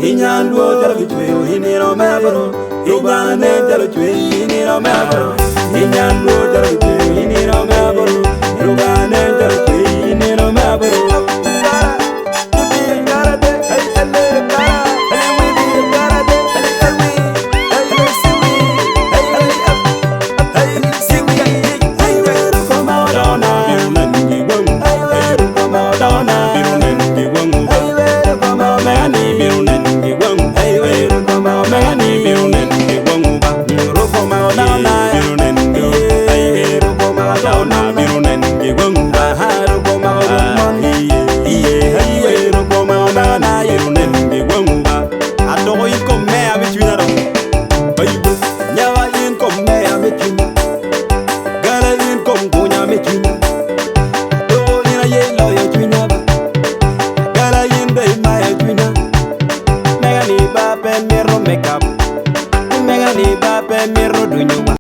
Inyandu jalgitwe iniro mabro. Inyane jalgitwe iniro mabro. Inyandu jalgitwe iniro mabro. Inyane jalgitwe iniro mabro. Makeup, mega ni ba pe mi ro du nyuma.